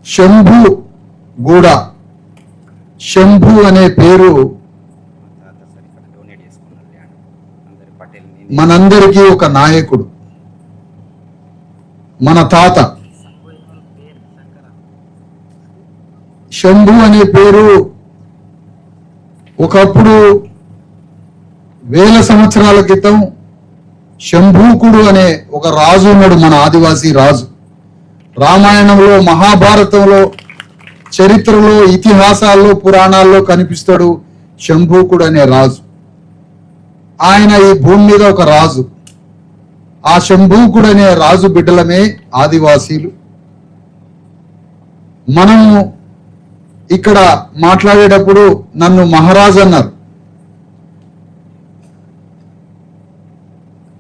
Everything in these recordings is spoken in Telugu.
శంభు గూడ. శంభు అనే పేరు మనందరికీ ఒక నాయకుడు, మన తాత. శంభు అనే పేరు ఒకప్పుడు వేల సంవత్సరాల క్రితం శంభూకుడు అనే ఒక రాజు ఉన్నాడు, మన ఆదివాసీ రాజు. రామాయణంలో, మహాభారతంలో, చరిత్రలో, ఇతిహాసాల్లో, పురాణాల్లో కనిపిస్తాడు శంభూకుడు అనే రాజు. ఆయన ఈ భూమి మీద ఒక రాజు. ఆ శంభూకుడు అనే రాజు బిడ్డలమే ఆదివాసీలు. మనము ఇక్కడ మాట్లాడేటప్పుడు నన్ను మహారాజు అన్నారు,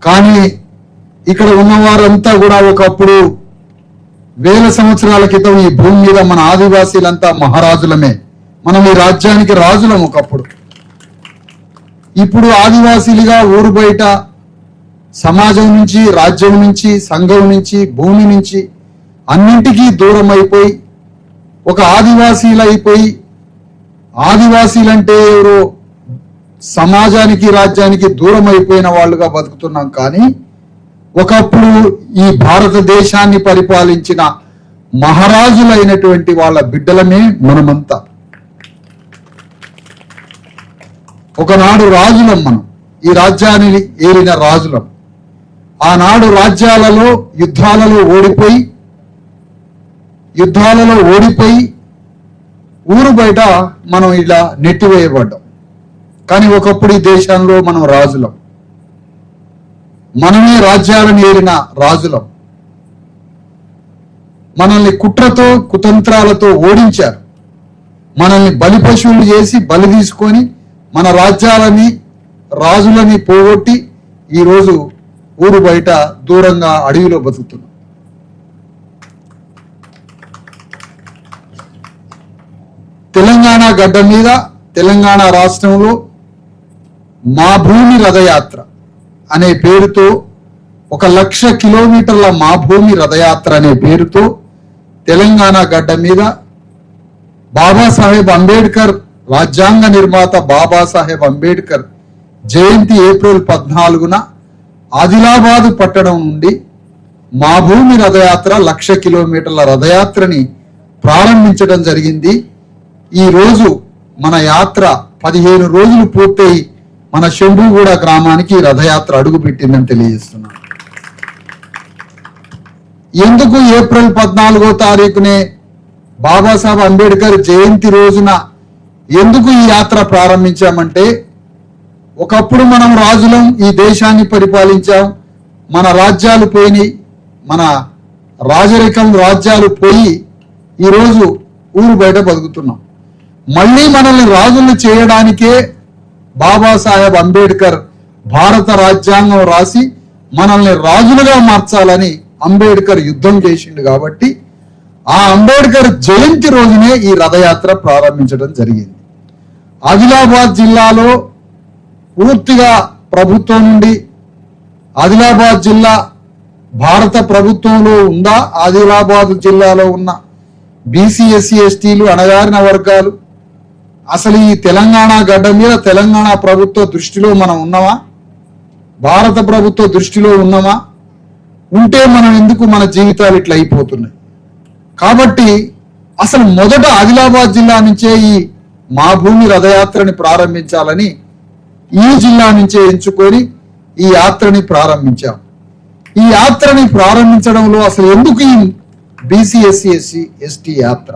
కానీ ఇక్కడ ఉన్నవారంతా కూడా ఒకప్పుడు వేల సంవత్సరాల క్రితం ఈ భూమి మీద మన ఆదివాసీలంతా మహారాజులమే. మనం ఈ రాజ్యానికి రాజులం ఒకప్పుడు. ఇప్పుడు ఆదివాసీలుగా ఊరు బయట సమాజం నుంచి, రాజ్యం నుంచి, సంఘం నుంచి, భూమి నుంచి అన్నింటికీ దూరం అయిపోయి ఒక ఆదివాసీలైపోయి, ఆదివాసీలంటే ఎవరో సమాజానికి, రాజ్యానికి దూరం అయిపోయిన వాళ్ళుగా బతుకుతున్నాం. కానీ ఒకప్పుడు ఈ భారతదేశాన్ని పరిపాలించిన మహారాజులైనటువంటి వాళ్ళ బిడ్డలమే మనమంతా. ఒకనాడు రాజులం మనం, ఈ రాజ్యాన్ని ఏలిన రాజులం. ఆనాడు రాజ్యాలలో యుద్ధాలలో ఓడిపోయి ఊరు బయట మనం ఇలా నెట్టివేయబడ్డాం. కానీ ఒకప్పుడు ఈ దేశంలో మనం రాజులం, మనమే రాజ్యాలను ఏలిన రాజులం. మనల్ని కుట్రతో, కుతంత్రాలతో ఓడించారు. మనల్ని బలి పశువులు చేసి బలి తీసుకొని మన రాజ్యాలని, రాజులని పోగొట్టి ఈరోజు ఊరు బయట దూరంగా అడవిలో బతుకుతున్నాం. తెలంగాణ గడ్డ మీద, తెలంగాణ రాష్ట్రంలో మా భూమి రథయాత్ర అనే పేరుతో 1,00,000 కిలోమీటర్ల మా భూమి రథయాత్ర అనే పేరుతో తెలంగాణ గడ్డ మీద బాబాసాహెబ్ అంబేద్కర్, రాజ్యాంగ నిర్మాత బాబాసాహెబ్ అంబేద్కర్ జయంతి ఏప్రిల్ 14న ఆదిలాబాదు పట్టణం నుండి మా భూమి రథయాత్ర 1,00,000 కిలోమీటర్ల రథయాత్రని ప్రారంభించడం జరిగింది. ఈ రోజు మన యాత్ర 15 రోజులు పూర్తయి మన శంభుగూడ గ్రామానికి రథయాత్ర అడుగు పెట్టిందని తెలియజేస్తున్నాను. ఎందుకు ఏప్రిల్ 14వ తారీఖునే బాబాసాహెబ్ అంబేద్కర్ జయంతి రోజున ఎందుకు ఈ యాత్ర ప్రారంభించామంటే, ఒకప్పుడు మనం రాజులం, ఈ దేశాన్ని పరిపాలించాం, మన రాజ్యాలు పోయినాయి, మన రాజరికం రాజ్యాలు పోయి ఈరోజు ఊరు బయట బతుకుతున్నాం. మళ్ళీ మనల్ని రాజులను చేయడానికే బాబాసాహెబ్ అంబేద్కర్ భారత రాజ్యాంగం రాసి మనల్ని రాజులుగా మార్చాలని అంబేద్కర్ యుద్ధం చేసిండు. కాబట్టి ఆ అంబేద్కర్ జయంతి రోజునే ఈ రథయాత్ర ప్రారంభించడం జరిగింది. ఆదిలాబాద్ జిల్లాలో పూర్తిగా ప్రభుత్వం నుండి, ఆదిలాబాద్ జిల్లా భారత ప్రభుత్వంలో ఉందా, ఆదిలాబాద్ జిల్లాలో ఉన్న బీసీ, ఎస్సీ, ఎస్టీలు, అణగారిన వర్గాలు, అసలు ఈ తెలంగాణ గడ్డ మీద తెలంగాణ ప్రభుత్వ దృష్టిలో మనం ఉన్నామా, భారత ప్రభుత్వ దృష్టిలో ఉన్నామా? ఉంటే మనం ఎందుకు మన జీవితాలు ఇట్లా అయిపోతున్నాయి? కాబట్టి అసలు మొదట ఆదిలాబాద్ జిల్లా నుంచే ఈ మా భూమి రథయాత్రని ప్రారంభించాలని ఈ జిల్లా నుంచే ఎంచుకొని ఈ యాత్రని ప్రారంభించాం. ఈ యాత్రని ప్రారంభించడంలో అసలు ఎందుకు ఈ బీసీ, ఎస్సీ, ఎస్టీ యాత్ర?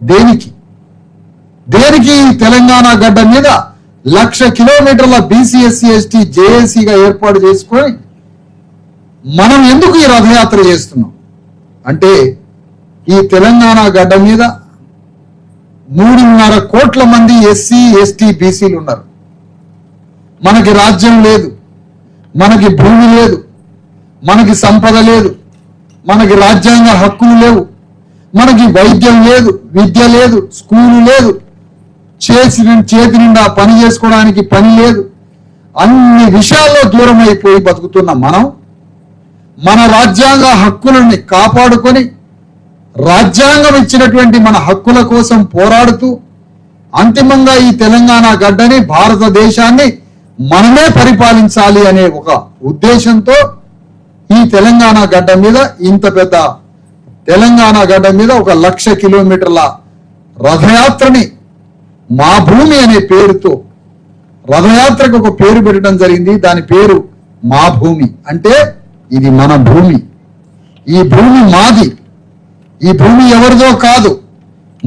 దేనికి తెలంగాణ గడ్డ మీద 1,00,000 కిలోమీటర్ల బీసీ, ఎస్సీ, ఎస్టీ జేఏసీగా ఏర్పాటు చేసుకొని మనం ఎందుకు ఈ రథయాత్ర చేస్తున్నాం అంటే, ఈ తెలంగాణ గడ్డ మీద 3.5 కోట్ల మంది ఎస్సీ, ఎస్టీ, బీసీలు ఉన్నారు. మనకి రాజ్యం లేదు, మనకి భూమి లేదు, మనకి సంపద లేదు, మనకి రాజ్యాంగ హక్కులు లేవు, మనకి వైద్యం లేదు, విద్య లేదు, స్కూలు లేదు, చేతి నిండా పని చేసుకోవడానికి పని లేదు. అన్ని విషయాల్లో దూరం అయిపోయి బతుకుతున్న మనం మన రాజ్యాంగ హక్కులని కాపాడుకొని రాజ్యాంగం ఇచ్చినటువంటి మన హక్కుల కోసం పోరాడుతూ అంతిమంగా ఈ తెలంగాణ గడ్డని, భారతదేశాన్ని మనమే పరిపాలించాలి అనే ఒక ఉద్దేశంతో ఈ తెలంగాణ గడ్డ మీద, ఇంత పెద్ద తెలంగాణ గడ్డ మీద 1,00,000 కిలోమీటర్ల రథయాత్రని మా భూమి అనే పేరుతో రథయాత్రకు ఒక పేరు పెట్టడం జరిగింది. దాని పేరు మా భూమి. అంటే ఇది మన భూమి, ఈ భూమి మాది, ఈ భూమి ఎవరిదో కాదు,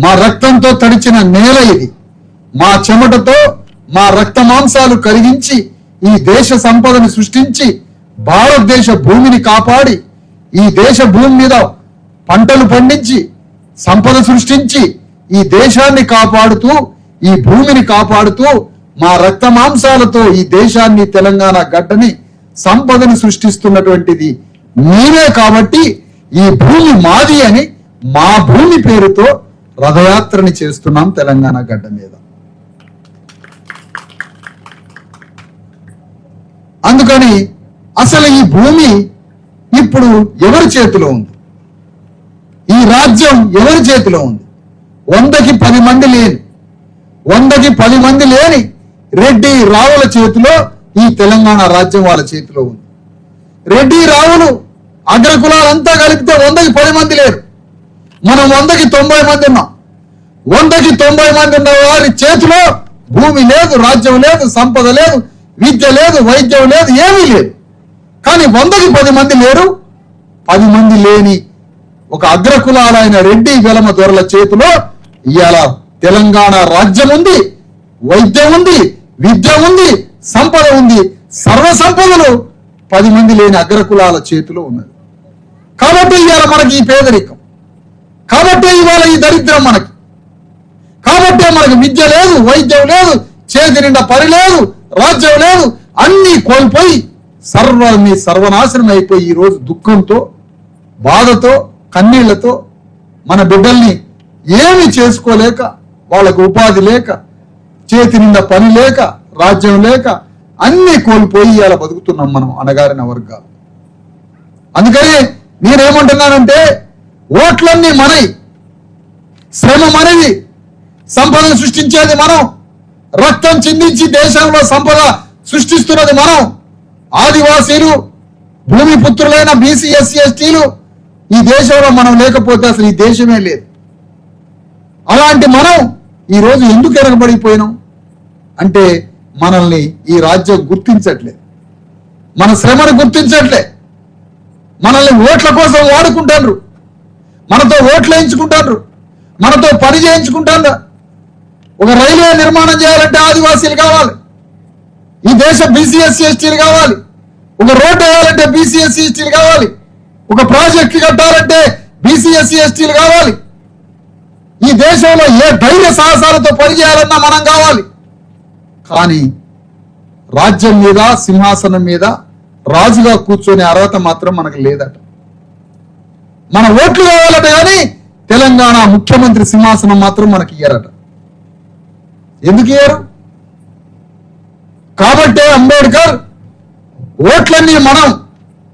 మా రక్తంతో తడిచిన నేల ఇది. మా చెమటతో మా రక్త మాంసాలు కరిగించి ఈ దేశ సంపదను సృష్టించి భారతదేశ భూమిని కాపాడి ఈ దేశ భూమి మీద పంటలు పండించి సంపద సృష్టించి ఈ దేశాన్ని కాపాడుతూ, ఈ భూమిని కాపాడుతూ మా రక్త మాంసాలతో ఈ దేశాన్ని, తెలంగాణ గడ్డని, సంపదను సృష్టిస్తున్నటువంటిది మీరే. కాబట్టి ఈ భూమి మాది అని మా భూమి పేరుతో రథయాత్రని చేస్తున్నాం తెలంగాణ గడ్డ మీద. అందుకని అసలు ఈ భూమి ఇప్పుడు ఎవరి చేతిలో ఉంది? ఈ రాజ్యం ఎవరి చేతిలో ఉంది? 100కి 10 మంది లేని, 100కి 10 మంది లేని రెడ్డి రావుల చేతిలో ఈ తెలంగాణ రాజ్యం వాళ్ళ చేతిలో ఉంది. రెడ్డి రావులు అగ్రకులాలంతా కలిపితే 100కి 10 మంది లేరు. మనం 100కి 90 మంది ఉన్నాం. 100కి 90 మంది ఉన్న వారి చేతిలో భూమి లేదు, రాజ్యం లేదు, సంపద లేదు, విద్య లేదు, వైద్యం లేదు, ఏమీ లేదు. కానీ 100కి 10 మంది లేరు. 10 మంది లేని ఒక అగ్రకులాలైన రెడ్డి వెలమ దొరల చేతిలో ఇవాళ తెలంగాణ రాజ్యం ఉంది, వైద్యం ఉంది, విద్య ఉంది, సంపద ఉంది. సర్వ సంపదలు 10 మంది లేని అగ్రకులాల చేతిలో ఉన్నది. కాబట్టి ఇవాళ మనకి ఈ పేదరికం, కాబట్టి ఇవాళ ఈ దరిద్రం మనకి, కాబట్టి మనకి విద్య లేదు, వైద్యం లేదు, చేతి నిండా పని లేదు, రాజ్యం లేదు, అన్ని కోల్పోయి సర్వనాశనం అయిపోయి ఈరోజు దుఃఖంతో, బాధతో, కన్నీళ్లతో మన బిడ్డల్ని ఏమి చేసుకోలేక, వాళ్ళకు ఉపాధి లేక, చేతి నిండా పని లేక, రాజ్యం లేక అన్ని కోల్పోయి ఇలా బతుకుతున్నాం మనం అణగారిన వర్గాలు. అందుకని నేనేమంటున్నానంటే ఓట్లన్నీ మనవి, శ్రమ మనది, సంపదను సృష్టించేది మనం, రక్తం చిందించి దేశంలో సంపద సృష్టిస్తున్నది మనం. ఆదివాసీలు, భూమి పుత్రులైన బీసీ, ఎస్సీ, ఎస్టీలు ఈ దేశంలో మనం లేకపోతే అసలు ఈ దేశమే లేదు. అలాంటి మనం ఈరోజు ఎందుకు ఎరగబడిపోయినాం అంటే మనల్ని ఈ రాజ్యం గుర్తించట్లేదు, మన శ్రమను గుర్తించట్లే, మనల్ని ఓట్ల కోసం వాడుకుంటారు, మనతో ఓట్లు వేయించుకుంటారు, మనతో పని చేయించుకుంటారు. ఒక రైల్వే నిర్మాణం చేయాలంటే ఆదివాసీలు కావాలి, ఈ దేశ బీసీ, ఎస్సీ, ఎస్టీలు కావాలి. ఒక రోడ్డు వేయాలంటే బీసీ, ఎస్సీ, ఎస్టీలు కావాలి. ఒక ప్రాజెక్టు కట్టాలంటే బీసీ, ఎస్సీ, ఎస్టీలు కావాలి. ఈ దేశంలో ఏ ధైర్య సాహసాలతో పనిచేయాలన్నా మనం కావాలి. కానీ రాజ్యం మీద, సింహాసనం మీద రాజుగా కూర్చొనే అర్హత మాత్రం మనకు లేదట. మన ఓట్లు కావాలట, కానీ తెలంగాణ ముఖ్యమంత్రి సింహాసనం మాత్రం మనకి ఇయ్యరట. ఎందుకు ఇయ్యరు? కాబట్టే అంబేద్కర్ ఓట్లన్నీ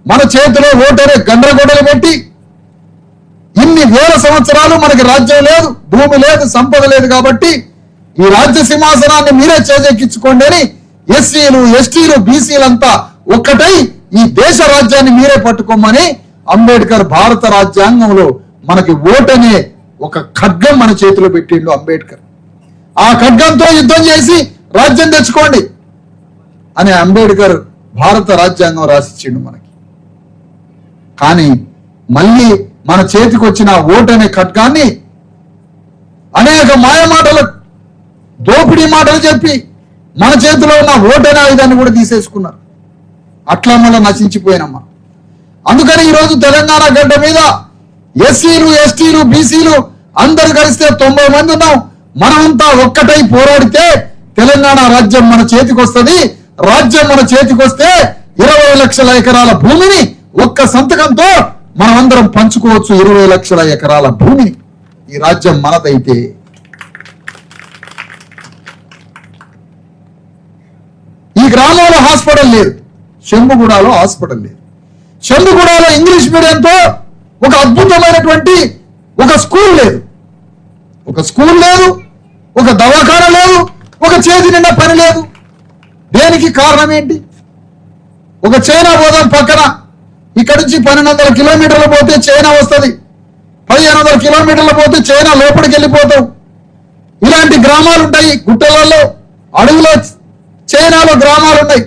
మన చేతిలో ఓటరే గండ్రగొడ్డలు పెట్టి ఇన్ని వేల సంవత్సరాలు మనకి రాజ్యం లేదు, భూమి లేదు, సంపద లేదు, కాబట్టి ఈ రాజ్య సింహాసనాన్ని మీరే చేజెక్కించుకోండి అని ఎస్సీలు, ఎస్టీలు, బీసీలంతా ఒక్కటై ఈ దేశ రాజ్యాన్ని మీరే పట్టుకోమని అంబేద్కర్ భారత రాజ్యాంగంలో మనకి ఓటనే ఒక ఖడ్గం మన చేతిలో పెట్టిండు అంబేద్కర్. ఆ ఖడ్గంతో యుద్ధం చేసి రాజ్యం తెచ్చుకోండి అని అంబేద్కర్ భారత రాజ్యాంగం రాసిచ్చిండు మనకి. కానీ మళ్ళీ మన చేతికి వచ్చిన ఓటు అనే ఖడ్గాన్ని అనేక మాయ మాటలు, దోపిడీ మాటలు చెప్పి మన చేతిలో ఉన్న ఓటు అనే ఆయుధాన్ని కూడా తీసేసుకున్నారు. అట్లా మళ్ళీ నశించిపోయినమ్మా. అందుకని ఈరోజు తెలంగాణ గడ్డ మీద ఎస్సీలు, ఎస్టీలు, బీసీలు అందరు కలిస్తే 90 మంది ఉన్నాం. మనమంతా ఒక్కటై పోరాడితే తెలంగాణ రాజ్యం మన చేతికి వస్తుంది. రాజ్యం మన చేతికి వస్తే 20 లక్షల ఎకరాల భూమిని ఒక్క సంతకంతో మనమందరం పంచుకోవచ్చు. 20 లక్షల ఎకరాల భూమిని ఈ రాజ్యం మనదైతే. ఈ గ్రామంలో హాస్పిటల్ లేదు, శంభుగూడలో హాస్పిటల్ లేదు. శంభుగూడలో ఇంగ్లీష్ మీడియంతో ఒక అద్భుతమైనటువంటి ఒక స్కూల్ లేదు, ఒక దవాఖాన లేదు, ఒక చేతి నిండా పని లేదు. దేనికి కారణం ఏంటి? ఒక చైనా పోదాం పక్కన, ఇక్కడ నుంచి 1200 కిలోమీటర్లు పోతే చైనా వస్తుంది, 1500 కిలోమీటర్లు పోతే చైనా లోపలికి వెళ్ళిపోతాం. ఇలాంటి గ్రామాలు ఉంటాయి, గుట్టలలో అడవులో చైనాలో గ్రామాలు ఉన్నాయి.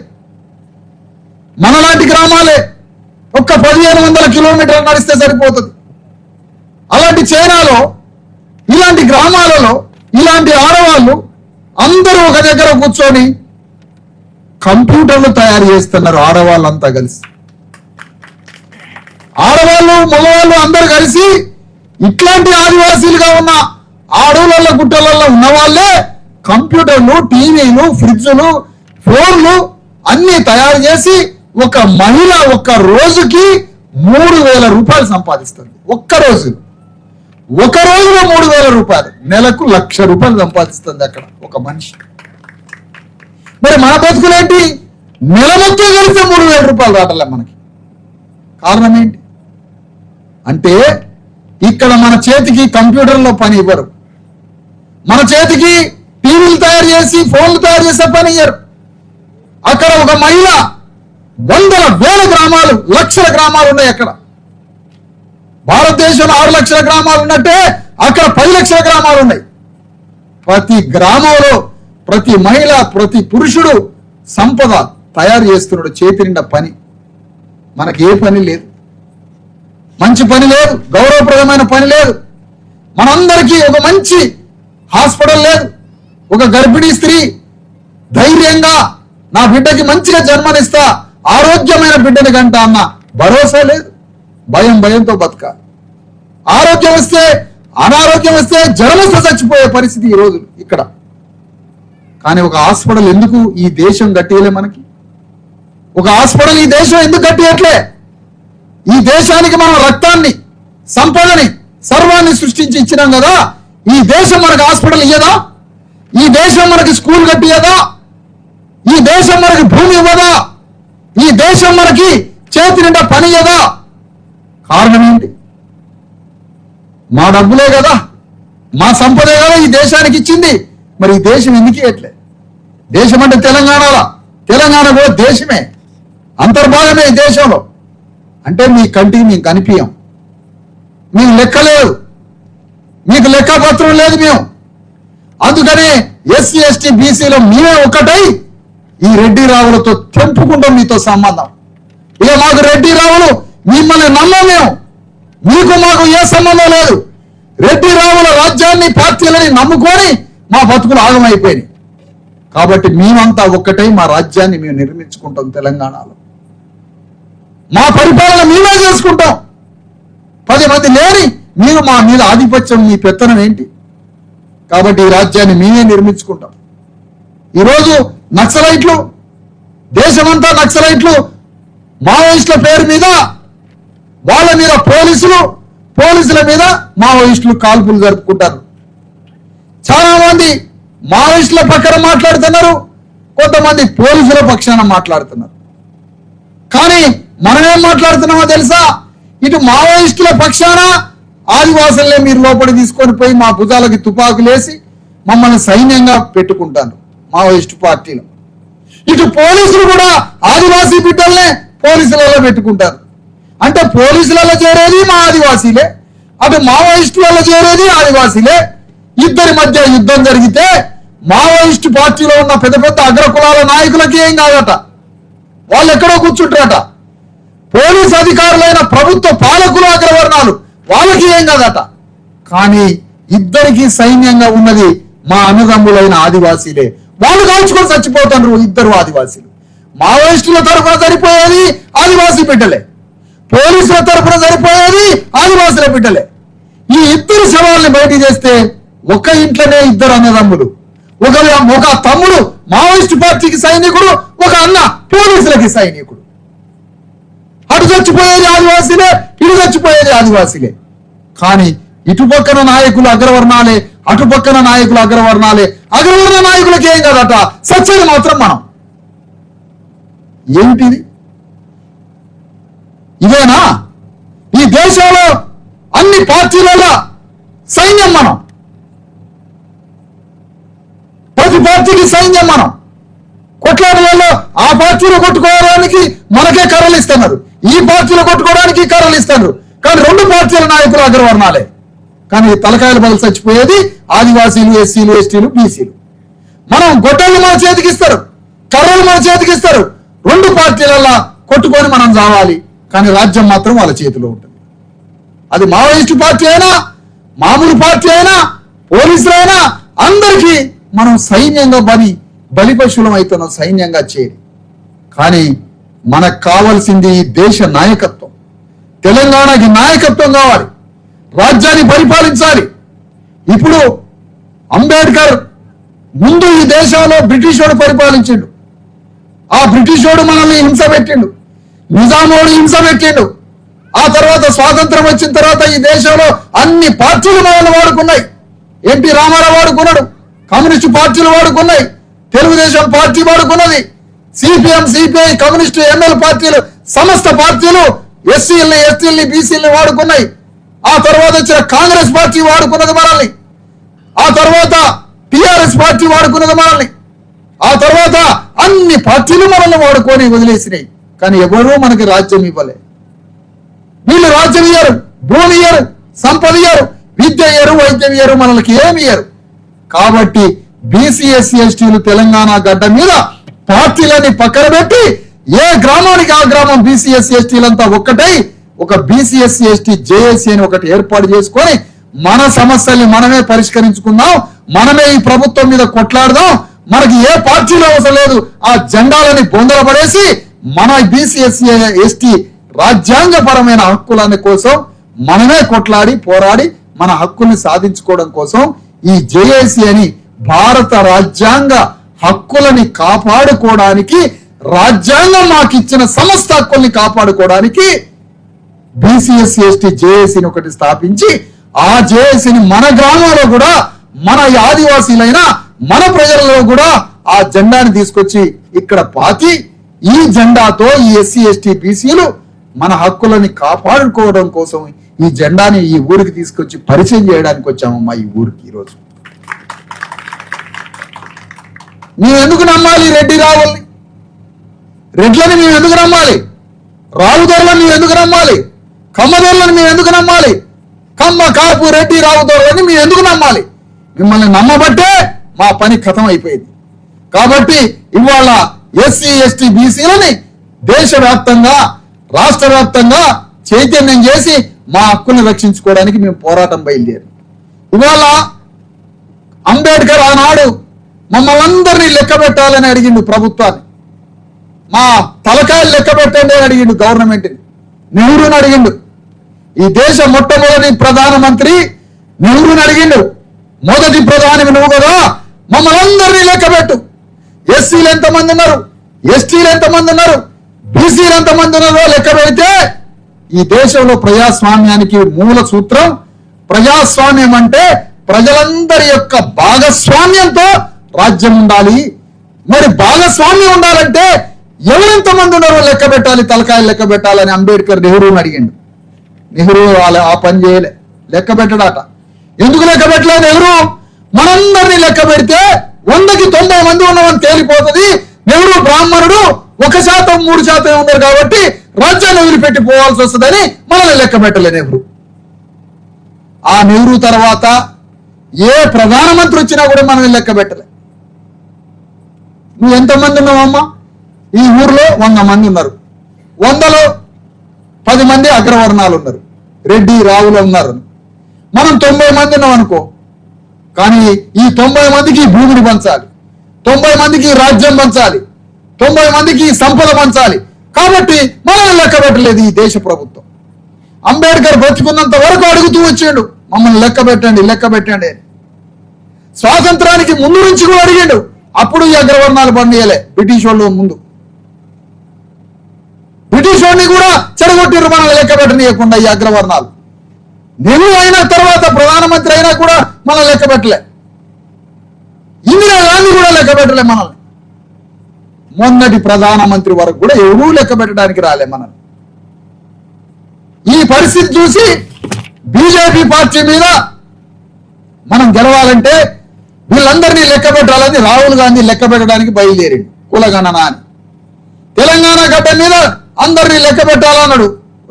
మనలాంటి గ్రామాలే ఒక్క 1500 కిలోమీటర్లు నడిస్తే సరిపోతుంది. అలాంటి చైనాలో ఇలాంటి గ్రామాలలో ఇలాంటి ఆడవాళ్ళు అందరూ ఒక దగ్గర కూర్చొని కంప్యూటర్లు తయారు చేస్తున్నారు. ఆడవాళ్ళంతా కలిసి, ఆడవాళ్ళు మగవాళ్ళు అందరూ కలిసి ఇట్లాంటి ఆదివాసీలుగా ఉన్న అడవులలో గుట్టలలో ఉన్న వాళ్ళే కంప్యూటర్లు, టీవీలు, ఫ్రిడ్జ్లు, ఫోన్లు అన్ని తయారు చేసి ఒక మహిళ ఒక్క రోజుకి 3000 రూపాయలు సంపాదిస్తుంది. ఒక్క రోజులో 3000 రూపాయలు, నెలకు 1,00,000 రూపాయలు సంపాదిస్తుంది అక్కడ ఒక మనిషి. మరి మన బతుకులేంటి? నెల మొత్తం కలిస్తే 3000 రూపాయలు రావట్లే మనకి. కారణం ఏంటి అంటే ఇక్కడ మన చేతికి కంప్యూటర్లో పని ఇవ్వరు, మన చేతికి టీవీలు తయారు చేసి ఫోన్లు తయారు చేసే పని ఇయ్యరు. అక్కడ ఒక మహిళ 100,000 గ్రామాలు, లక్షల గ్రామాలు ఉన్నాయి అక్కడ. భారతదేశంలో 6 లక్షల గ్రామాలు ఉన్నట్టే అక్కడ 10 లక్షల గ్రామాలు ఉన్నాయి. ప్రతి గ్రామంలో ప్రతి మహిళ, ప్రతి పురుషుడు సంపద తయారు చేస్తున్నాడు, చేతి నిండా పని. మనకి ఏ పని లేదు, మంచి పని లేదు, గౌరవప్రదమైన పని లేదు. మనందరికీ ఒక మంచి హాస్పిటల్ లేదు. ఒక గర్భిణీ స్త్రీ ధైర్యంగా నా బిడ్డకి మంచిగా జన్మనిస్తా, ఆరోగ్యమైన బిడ్డని గంట అన్న భరోసా లేదు. భయంతో బతకాలి. ఆరోగ్యం వస్తే, అనారోగ్యం వస్తే, జ్వరం వస్తే చచ్చిపోయే పరిస్థితి ఈ రోజు ఇక్కడ. కానీ ఒక హాస్పిటల్ ఎందుకు ఈ దేశం గట్టియలే? మనకి ఒక హాస్పిటల్ ఈ దేశం ఎందుకు గట్టియట్లే? ఈ దేశానికి మనం రక్తాన్ని, సంపదని, సర్వాన్ని సృష్టించి ఇచ్చినాం కదా. ఈ దేశం మనకి హాస్పిటల్ ఇయ్యదా? ఈ దేశం మనకి స్కూల్ కట్టియదా? ఈ దేశం మనకి భూమి ఇవ్వదా? ఈ దేశం మనకి చేతి నిండా పని ఇయ్యదా? కారణం ఏంటి? మా డబ్బులే కదా, మా సంపదే కదా ఈ దేశానికి ఇచ్చింది. మరి ఈ దేశం ఎందుకు ఇవ్వట్లే? దేశం అంటే తెలంగాణ కూడా దేశమే, అంతర్భాగమే ఈ దేశంలో. అంటే మీ కంటికి మేము కనిపించాం, మీకు లెక్క లేదు, మీకు లెక్కపత్రం లేదు మేము. అందుకనే ఎస్సీ ఎస్టీ బీసీలో మేమే ఒకటై ఈ రెడ్డి రావులతో తెంపుకుంటాం మీతో సంబంధం. ఇక మాకు రెడ్డి రావులు మిమ్మల్ని నమ్మం మేము, మీకు మాకు ఏ సంబంధం లేదు. రెడ్డి రావుల రాజ్యాన్ని, పార్టీలని నమ్ముకొని మా బతుకులు ఆగమైపోయినాయి. కాబట్టి మేమంతా ఒక్కటై మా రాజ్యాన్ని మేము నిర్మించుకుంటాం. తెలంగాణలో మా పరిపాలన మేమే చేసుకుంటాం. 10 మంది లేని మీరు మా మీద ఆధిపత్యం, మీ పెత్తనం ఏంటి? కాబట్టి ఈ రాజ్యాన్ని మేమే నిర్మించుకుంటాం. ఈరోజు నక్సలైట్లు, దేశమంతా నక్సలైట్లు, మావోయిస్టుల పేరు మీద వాళ్ళ మీద పోలీసుల మీద మావోయిస్టులు కాల్పులు జరుపుకుంటారు. చాలా మంది మావోయిస్టుల పక్కన మాట్లాడుతున్నారు, కొంతమంది పోలీసుల పక్షాన మాట్లాడుతున్నారు. కానీ మనమేం మాట్లాడుతున్నామో తెలుసా? ఇటు మావోయిస్టుల పక్షాన ఆదివాసులనే మీరు లోపలి తీసుకొని పోయి మా భుజాలకి తుపాకులేసి మమ్మల్ని సైన్యంగా పెట్టుకుంటారు మావోయిస్టు పార్టీలు. ఇటు పోలీసులు కూడా ఆదివాసీ బిడ్డల్నే పోలీసులలో పెట్టుకుంటారు. అంటే పోలీసులలో చేరేది మా ఆదివాసీలే, అటు మావోయిస్టులలో చేరేది ఆదివాసీలే. ఇద్దరి మధ్య యుద్ధం జరిగితే మావోయిస్టు పార్టీలో ఉన్న పెద్ద పెద్ద అగ్రకులాల నాయకులకి ఏం కాదట, వాళ్ళు ఎక్కడో కూర్చుంటారట. పోలీసు అధికారులైన ప్రభుత్వ పాలకులు, అగ్రవర్ణాలు, వాళ్ళకి ఏం కాదట. కానీ ఇద్దరికి సైన్యంగా ఉన్నది మా అన్నదమ్ములైన ఆదివాసీలే. వాళ్ళు కాల్చుకొని చచ్చిపోతారు ఇద్దరు ఆదివాసీలు. మావోయిస్టుల తరఫున సరిపోయేది ఆదివాసీ బిడ్డలే, పోలీసుల తరఫున సరిపోయేది ఆదివాసుల బిడ్డలే. ఈ ఇద్దరు శవాల్ని బయట చేస్తే ఒక ఇంట్లోనే ఇద్దరు అన్నదమ్ములు, ఒక తమ్ముడు మావోయిస్టు పార్టీకి సైనికుడు, ఒక అన్న పోలీసులకి సైనికుడు. అటు చచ్చిపోయేది ఆదివాసీలే, ఇటు చచ్చిపోయేది ఆదివాసీలే. కానీ ఇటుపక్కన నాయకులు అగ్రవర్ణాలే, అటుపక్కన నాయకులు అగ్రవర్ణాలే. అగ్రవర్ణ నాయకులకి ఏం కాదట, సచ్చేది మాత్రం మనం. ఏమిటిది? ఇదేనా ఈ దేశంలో అన్ని పార్టీలలో సైన్యం మనం, ప్రతి పార్టీకి సైన్యం మనం. కొట్లాటలలో ఆ పార్టీలో కొట్టుకోవడానికి మనకే కర్రలు ఇస్తున్నారు, ఈ పార్టీలో కొట్టుకోవడానికి కర్రలు ఇస్తున్నారు. కానీ రెండు పార్టీల నాయకులు అగ్రవర్ణాలే. కానీ తలకాయలు బదులు చచ్చిపోయేది ఆదివాసీలు, ఎస్సీలు, ఎస్టీలు, బీసీలు. మనం గొడ్డలు మన చేతికి ఇస్తారు, కర్రలు మన చేతికి ఇస్తారు. రెండు పార్టీలలో కొట్టుకొని మనం చావాలి. కానీ రాజ్యం మాత్రం వాళ్ళ చేతిలో ఉంటుంది. అది మావోయిస్టు పార్టీ అయినా, మామూలు పార్టీ అయినా, పోలీసులైనా అందరికీ మనం సైన్యంగా బలిపశువులం అవుతున్నాం, సైన్యంగా చేరి. కానీ మనకు కావాల్సింది ఈ దేశ నాయకత్వం. తెలంగాణకి నాయకత్వం కావాలి, రాజ్యాన్ని పరిపాలించాలి. ఇప్పుడు అంబేద్కర్ ముందు ఈ దేశంలో బ్రిటిష్ వాడు పరిపాలించిండు. ఆ బ్రిటిష్ వాడు మనల్ని హింస పెట్టిండు, నిజామోడు హింస పెట్టిండు. ఆ తర్వాత స్వాతంత్రం వచ్చిన తర్వాత ఈ దేశంలో అన్ని పార్టీలు మనల్ని వాడుకున్నాయి. ఎన్టీ రామారావు వాడుకున్నాడు, కమ్యూనిస్టు పార్టీలు వాడుకున్నాయి, తెలుగుదేశం పార్టీ వాడుకున్నది, సిపిఎం, సిపిఐ, కమ్యూనిస్టు, ఎంఎల్ పార్టీలు, సమస్త పార్టీలు ఎస్సీలని, ఎస్టీలని, బీసీలని వాడుకున్నాయి. ఆ తర్వాత వచ్చిన కాంగ్రెస్ పార్టీ వాడుకున్నది మనల్ని. ఆ తర్వాత టిఆర్ఎస్ పార్టీ వాడుకున్నది మనల్ని. ఆ తర్వాత అన్ని పార్టీలు మనల్ని వాడుకొని వదిలేసినాయి. కానీ ఎవరూ మనకి రాజ్యం ఇవ్వలే. వీళ్ళు రాజ్యం ఇయ్యారు, భూమి ఇయ్యారు, సంపద ఇయ్యారు, విద్య ఇయ్యారు, వైద్యం ఇయ్యారు, మనల్కి ఏమి ఇయ్యారు. కాబట్టి బీసీ, ఎస్సీ, ఎస్టీలు తెలంగాణ గడ్డ మీద పార్టీలని పక్కన పెట్టి ఏ గ్రామానికి ఆ గ్రామం బీసీ, ఎస్సీ, ఎస్టీలంతా ఒక్కటై ఒక బీసీ, ఎస్సీ, ఎస్టీ జేఏసీ అని ఒకటి ఏర్పాటు చేసుకొని మన సమస్యల్ని మనమే పరిష్కరించుకుందాం, మనమే ఈ ప్రభుత్వం మీద కొట్లాడదాం. మనకి ఏ పార్టీలో అవసరం లేదు. ఆ జెండాలని బొందల పడేసి మన బీసీ, ఎస్సీ, ఎస్టీ రాజ్యాంగపరమైన హక్కుల కోసం మనమే కొట్లాడి పోరాడి మన హక్కుల్ని సాధించుకోవడం కోసం ఈ జేఏసీ అని భారత రాజ్యాంగ హక్కులని కాపాడుకోవడానికి, రాజ్యాంగం మాకు ఇచ్చిన సమస్త హక్కుల్ని కాపాడుకోవడానికి బీసీ, ఎస్సీ, ఎస్టీ జేఏసీని ఒకటి స్థాపించి ఆ జేఏసీని మన గ్రామంలో కూడా, మన ఆదివాసీలైన మన ప్రజలలో కూడా ఆ జెండాని తీసుకొచ్చి ఇక్కడ పాతి ఈ జెండాతో ఈ ఎస్సీ, ఎస్టీ, బీసీలు మన హక్కులని కాపాడుకోవడం కోసం ఈ జెండాని ఈ ఊరికి తీసుకొచ్చి పరిచయం చేయడానికి వచ్చామమ్మా ఈ ఊరికి. ఈరోజు మేము ఎందుకు నమ్మాలి రెడ్డి రావుల్ని? రెడ్లని మేము ఎందుకు నమ్మాలి? రావుదొరలను మేము ఎందుకు నమ్మాలి? కమ్మదొరలను మేము ఎందుకు నమ్మాలి? కమ్మ, కాపు, రెడ్డి, రావుదొరలని మేము ఎందుకు నమ్మాలి? మిమ్మల్ని నమ్మబట్టే మా పని ఖతం అయిపోయింది. కాబట్టి ఇవాళ ఎస్సీ, ఎస్టీ, బీసీలని దేశవ్యాప్తంగా, రాష్ట్ర వ్యాప్తంగా చైతన్యం చేసి మా హక్కుల్ని రక్షించుకోవడానికి మేము పోరాటం బయలుదేరి. ఇవాళ అంబేద్కర్ ఆనాడు మమ్మల్ని అందరినీ లెక్క పెట్టాలని అడిగిండు ప్రభుత్వాన్ని. మా తలకాయలు లెక్క పెట్టండి అని అడిగిండు గవర్నమెంట్ని. నెహ్రూని అడిగిండు. ఈ దేశ మొట్టమొదటి ప్రధానమంత్రి నెహ్రూని అడిగిండు, మొదటి ప్రధాని నువ్వు కదా, మమ్మల్ని అందరినీ లెక్క పెట్టు. ఎస్సీలు ఎంతమంది ఉన్నారు, ఎస్టీలు ఎంతమంది ఉన్నారు, బీసీలు ఎంతమంది ఉన్నారో లెక్క పెడితే ఈ దేశంలో ప్రజాస్వామ్యానికి మూల సూత్రం. ప్రజాస్వామ్యం అంటే ప్రజలందరి యొక్క భాగస్వామ్యంతో రాజ్యం ఉండాలి. మరి భాగస్వామ్యం ఉండాలంటే ఎవరెంతమంది ఉన్నారో లెక్క పెట్టాలి, తలకాయలు లెక్క పెట్టాలని అంబేద్కర్ నెహ్రూని అడిగిండు. నెహ్రూ ఆ పని చేయలే, లెక్క పెట్టడాట. ఎందుకు లెక్క పెట్టలేదు నెహ్రూ? మనందరినీ లెక్క పెడితే 100కి 90 మంది ఉన్నామని తేలిపోతుంది. నెహ్రూ బ్రాహ్మణుడు, 1% 3% ఉన్నారు కాబట్టి రాజ్యాన్ని వదిలిపెట్టి పోవాల్సి వస్తుందని మనల్ని లెక్క పెట్టలే నెహ్రూ. ఆ నెహ్రూ తర్వాత ఏ ప్రధానమంత్రి వచ్చినా కూడా మనల్ని లెక్క పెట్టలే. నువ్వు ఎంతమంది ఉన్నావమ్మా? ఈ ఊర్లో 100 మంది ఉన్నారు, 100లో 10 మంది అగ్రవర్ణాలు ఉన్నారు, రెడ్డి, రావులు ఉన్నారు. మనం 90 మంది ఉన్నాం అనుకో. కానీ ఈ 90 మందికి భూమిని పంచాలి, 90 మందికి రాజ్యం పంచాలి, 90 మందికి సంపద పంచాలి. కాబట్టి మనల్ని లెక్క పెట్టలేదు ఈ దేశ ప్రభుత్వం. అంబేద్కర్ బతుకున్నంత వరకు అడుగుతూ వచ్చాడు, మమ్మల్ని లెక్క పెట్టండి, లెక్క పెట్టండి అని. స్వాతంత్రానికి ముందు నుంచి కూడా అడిగాడు. అప్పుడు ఈ అగ్రవర్ణాలు పండియలే బ్రిటిష్ వాళ్ళు ముందు. బ్రిటిష్ వాడిని కూడా చెడగొట్టిరు మనల్ని లెక్క పెట్టనీయకుండా ఈ అగ్రవర్ణాలు. నెహ్రూ అయిన తర్వాత ప్రధానమంత్రి అయినా కూడా మనల్ని లెక్క పెట్టలే. ఇందిరా గాంధీ కూడా లెక్క పెట్టలే మనల్ని. మొన్నటి ప్రధానమంత్రి వరకు కూడా ఎవరూ లెక్క పెట్టడానికి రాలే మనల్ని. ఈ పరిస్థితి చూసి బీజేపీ పార్టీ మీద మనం గెలవాలంటే వీళ్ళందరినీ లెక్క పెట్టాలని రాహుల్ గాంధీ లెక్క పెట్టడానికి బయలుదేరిండు కులగణన అని. తెలంగాణ గడ్డ మీద అందరినీ లెక్క పెట్టాలన్నాడు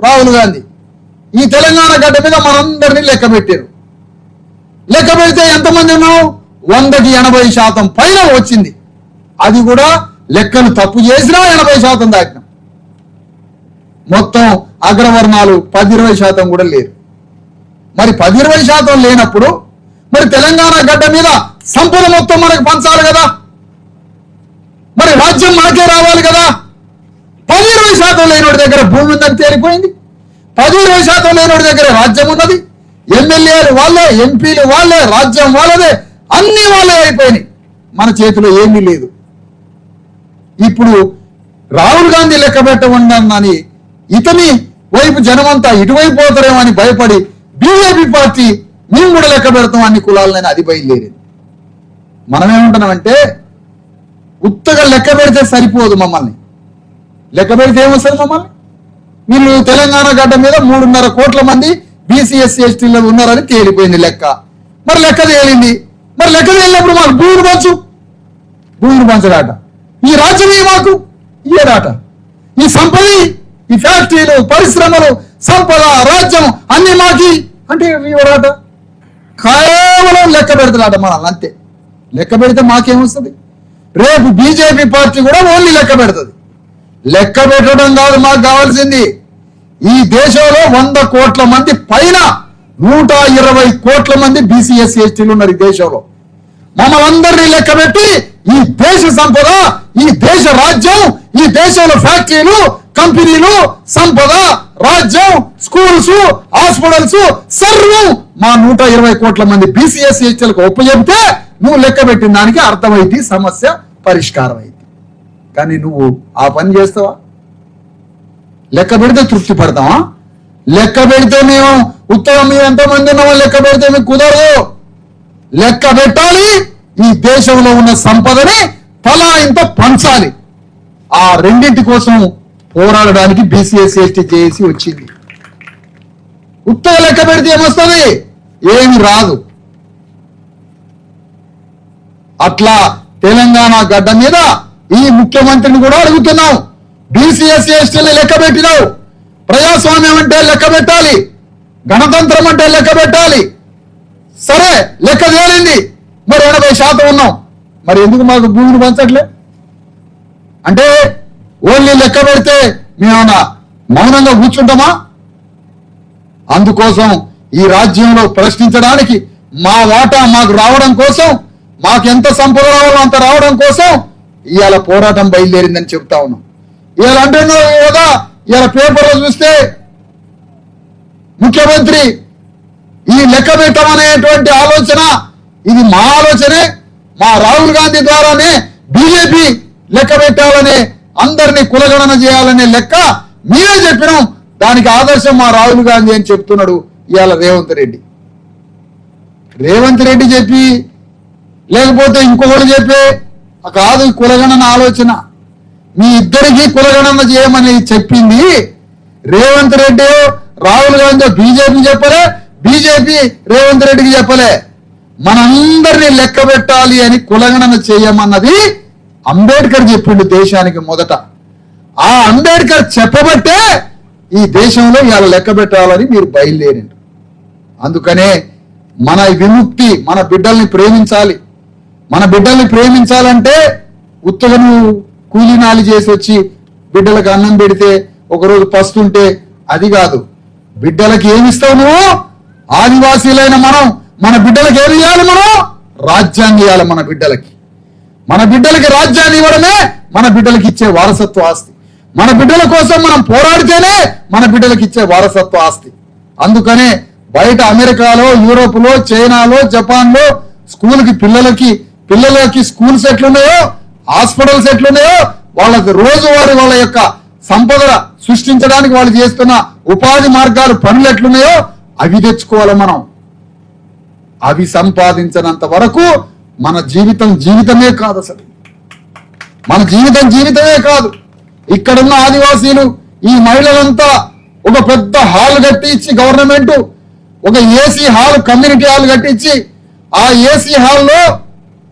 రాహుల్ గాంధీ. ఈ తెలంగాణ గడ్డ మీద మనందరినీ లెక్క పెట్టారు. లెక్క పెడితే ఎంతమంది ఉన్నావు? 100కి 80% పైన వచ్చింది. అది కూడా లెక్కలు తప్పు చేసినా 80% దాటినాం. మొత్తం అగ్రవర్ణాలు 10-20% కూడా లేరు. మరి 10-20% లేనప్పుడు మరి తెలంగాణ గడ్డ మీద సంపద మొత్తం మనకు పంచాలి కదా, మరి రాజ్యం మనకే రావాలి కదా. 10-20% లేనోడి దగ్గర భూమి ఉందని తేలిపోయింది. 10-20% లేనోడి దగ్గర రాజ్యం ఉన్నది. ఎమ్మెల్యేలు వాళ్ళే, ఎంపీలు వాళ్ళే, రాజ్యం వాళ్ళదే, అన్ని వాళ్ళే అయిపోయినాయి. మన చేతిలో ఏమీ లేదు. ఇప్పుడు రాహుల్ గాంధీ లెక్క పెట్టమని ఇతని వైపు జనమంతా ఇటువైపు పోతారేమో అని భయపడి బీజేపీ పార్టీ మేము కూడా లెక్క పెడతాం అన్ని కులాలని అది బయలుదేరింది. మనం ఏమంటున్నామంటే ఉత్తగా లెక్క పెడితే సరిపోదు. మమ్మల్ని లెక్క పెడితే ఏమొస్తుంది? మమ్మల్ని వీళ్ళు తెలంగాణ గడ్డ మీద 3.5 కోట్ల మంది బీసీ ఎస్సీ ఎస్టీలో ఉన్నారని తేలిపోయింది లెక్క. మరి లెక్క తేలింది. మరి లెక్క తేలినప్పుడు మాకు భూమిని పంచడాట, ఈ రాజ్యమే మాకు ఇయ్యడాట, ఈ సంపద, ఈ ఫ్యాక్టరీలు, పరిశ్రమలు, సంపద, రాజ్యం అన్ని మాకి అంటే ఇవ్వడాట. కేవలం లెక్క పెడతాడట మనల్ని, అంతే. లెక్క పెడితే మాకేమొస్తుంది? రేపు బీజేపీ పార్టీ కూడా ఓన్లీ లెక్క పెడుతుంది. లెక్క పెట్టడం కాదు మాకు కావాల్సింది. ఈ దేశంలో 100 కోట్ల మంది పైన 120 కోట్ల మంది బీసీ ఎస్సీ ఎస్టీలు ఉన్నారు ఈ దేశంలో. మమ్మల్ని అందరినీ లెక్క పెట్టి ఈ దేశ సంపద, ఈ దేశ రాజ్యం, ఈ దేశంలో ఫ్యాక్టరీలు, కంపెనీలు, సంపద, రాజ్యం, స్కూల్స్, హాస్పిటల్స్ సర్వం మా 120 కోట్ల మంది బీసీ ఎస్సీ ఎస్టీలకు ఒప్పచెప్తే నువ్వు లెక్క పెట్టిన దానికి అర్థమైంది, సమస్య పరిష్కారం అయింది. కానీ నువ్వు ఆ పని చేస్తావా? లెక్క పెడితే తృప్తి పడతావా? లెక్క పెడితే మేము ఉత్తరం ఎంతమంది ఉన్నామో లెక్క పెడితే మీకు కుదరదు. లెక్క పెట్టాలి, ఈ దేశంలో ఉన్న సంపదని తలా ఇంత పంచాలి. ఆ రెండింటి కోసం పోరాడడానికి బీసీఎస్సీ ఎస్టీ చేసి వచ్చింది. ఉత్తర లెక్క పెడితే ఏమొస్తుంది? ఏమి రాదు. అట్లా తెలంగాణ గడ్డ మీద ఈ ముఖ్యమంత్రిని కూడా అడుగుతున్నాం. బీసీఎస్సీ ఎస్టీని లెక్క పెట్టినావు. ప్రజాస్వామ్యం అంటే లెక్క పెట్టాలి, గణతంత్రం అంటే లెక్క పెట్టాలి. సరే, లెక్క తేలింది. మరి 80% ఉన్నాం. మరి ఎందుకు మాకు భూమిని పంచట్లే? అంటే ఓన్లీ లెక్క పెడితే మేమన్నా మౌనంగా కూర్చుంటామా? అందుకోసం ఈ రాజ్యంలో ప్రశ్నించడానికి, మా వాటా మాకు రావడం కోసం, మాకు ఎంత సంపద రావాలో అంత రావడం కోసం ఇవాళ పోరాటం బయలుదేరిందని చెప్తా ఉన్నాం. ఇవాళ అంటున్నావు కదా, ఇవాళ పేపర్లో చూస్తే ముఖ్యమంత్రి ఈ లెక్క పెట్టమనేటువంటి ఆలోచన, ఇది మా ఆలోచనే, మా రాహుల్ గాంధీ ద్వారానే బీజేపీ లెక్క పెట్టాలనే, అందరినీ కులగణన చేయాలనే లెక్క మీరే చెప్పినాం, దానికి ఆదర్శం మా రాహుల్ గాంధీ అని చెప్తున్నాడు ఇవాళ రేవంత్ రెడ్డి. రేవంత్ రెడ్డి చెప్పి లేకపోతే ఇంకొకటి చెప్పే కాదు కులగణన ఆలోచన. మీ ఇద్దరికి కులగణన చేయమని చెప్పింది రేవంత్ రెడ్డి, రాహుల్ గాంధీ బీజేపీ చెప్పలే, బీజేపీ రేవంత్ రెడ్డికి చెప్పలే. మనందరినీ లెక్క పెట్టాలి అని కులగణన చేయమన్నది అంబేద్కర్ చెప్పిండు దేశానికి మొదట. ఆ అంబేద్కర్ చెప్పబట్టే ఈ దేశంలో ఇవాళ లెక్క పెట్టాలని మీరు బయలుదేరిండు. అందుకనే మన విముక్తి, మన బిడ్డల్ని ప్రేమించాలి. మన బిడ్డల్ని ప్రేమించాలంటే ఉత్తగా నువ్వు కూలీనాలి చేసి వచ్చి బిడ్డలకు అన్నం పెడితే ఒకరోజు పస్తుంటే అది కాదు. బిడ్డలకి ఏమిస్తావు నువ్వు? ఆదివాసీలైన మనం మన బిడ్డలకి ఏమి ఇవ్వాలి? మనం రాజ్యాన్ని ఇవ్వాలి. మన బిడ్డలకి రాజ్యాన్ని ఇవ్వడమే మన బిడ్డలకి ఇచ్చే వారసత్వ ఆస్తి. మన బిడ్డల కోసం మనం పోరాడితేనే మన బిడ్డలకి ఇచ్చే వారసత్వ ఆస్తి. అందుకనే బయట అమెరికాలో, యూరోప్లో, చైనాలో, జపాన్లో స్కూల్కి పిల్లలకి స్కూల్స్ ఎట్లున్నాయో, హాస్పిటల్స్ ఎట్లున్నాయో, వాళ్ళకి రోజువారీ వాళ్ళ యొక్క సంపద సృష్టించడానికి వాళ్ళు చేస్తున్న ఉపాధి మార్గాలు, పనులు ఎట్లున్నాయో అవి తెచ్చుకోవాలి మనం. అవి సంపాదించినంత వరకు మన జీవితమే కాదు. అసలు మన జీవితమే కాదు. ఇక్కడున్న ఆదివాసీలు, ఈ మహిళలంతా ఒక పెద్ద హాల్ కట్టించి, గవర్నమెంట్ ఒక ఏసీ హాల్, కమ్యూనిటీ హాల్ కట్టించి ఆ ఏసీ హాల్లో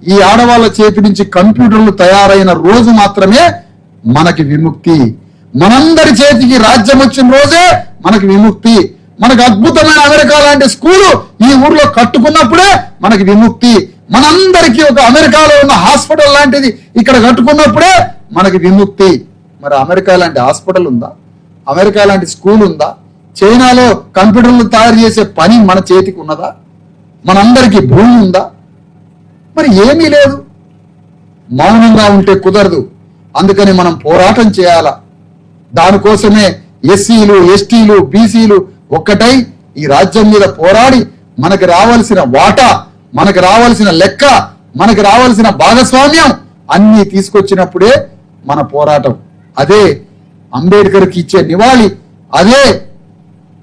ఈ ఆడవాళ్ళ చేతి నుంచి కంప్యూటర్లు తయారైన రోజు మాత్రమే మనకి విముక్తి. మనందరి చేతికి రాజ్యం వచ్చిన రోజే మనకి విముక్తి. మనకు అద్భుతమైన అమెరికా లాంటి స్కూలు ఈ ఊర్లో కట్టుకున్నప్పుడే మనకి విముక్తి. మనందరికీ ఒక అమెరికాలో ఉన్న హాస్పిటల్ లాంటిది ఇక్కడ కట్టుకున్నప్పుడే మనకి విముక్తి. మరి అమెరికా లాంటి హాస్పిటల్ ఉందా? అమెరికా లాంటి స్కూల్ ఉందా? చైనాలో కంప్యూటర్లు తయారు చేసే పని మన చేతికి ఉన్నదా? మనందరికీ భూమి ఉందా? మరి ఏమీ లేదు. మౌనంగా ఉంటే కుదరదు. అందుకని మనం పోరాటం చేయాలా. దానికోసమే ఎస్సీలు, ఎస్టీలు, బీసీలు ఒక్కటై ఈ రాజ్యం మీద పోరాడి మనకి రావాల్సిన వాటా, మనకి రావాల్సిన లెక్క, మనకి రావాల్సిన భాగస్వామ్యం అన్నీ తీసుకొచ్చినప్పుడే మన పోరాటం. అదే అంబేద్కర్కి ఇచ్చే నివాళి, అదే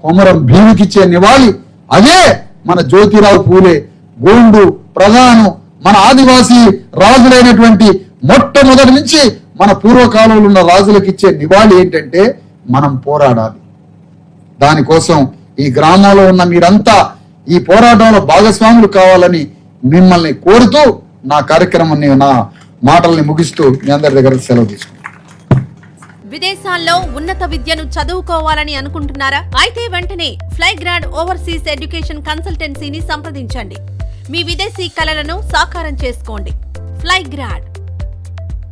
కొమరం భీముకి ఇచ్చే నివాళి, అదే మన జ్యోతిరావు పూలే, గోండు, ప్రధాను, మన ఆదివాసీ రాజులైనటువంటి మొట్టమొదటి నుంచి మన పూర్వకాలంలో ఉన్న రాజులకు ఇచ్చే నివాళి ఏంటంటే మనం పోరాడాలి. దానికోసం ఈ గ్రామంలో ఉన్న మీరంతా ఈ పోరాటంలో భాగస్వాములు కావాలని మిమ్మల్ని కోరుతూ నా కార్యక్రమాన్ని, నా మాటల్ని ముగిస్తూ మీ అందరి దగ్గర సెలవు తీసుకుంటాను. విదేశాల్లో ఉన్నత విద్యను చదువుకోవాలని అనుకుంటున్నారా? అయితే వెంటనే ఫ్లైగ్రాడ్ ఓవర్సీస్ ఎడ్యుకేషన్ కన్సల్టెన్సీని సంప్రదించండి. మీ విదేశీ కలలను సాకారం చేసుకోండి. ఫ్లైగ్రాడ్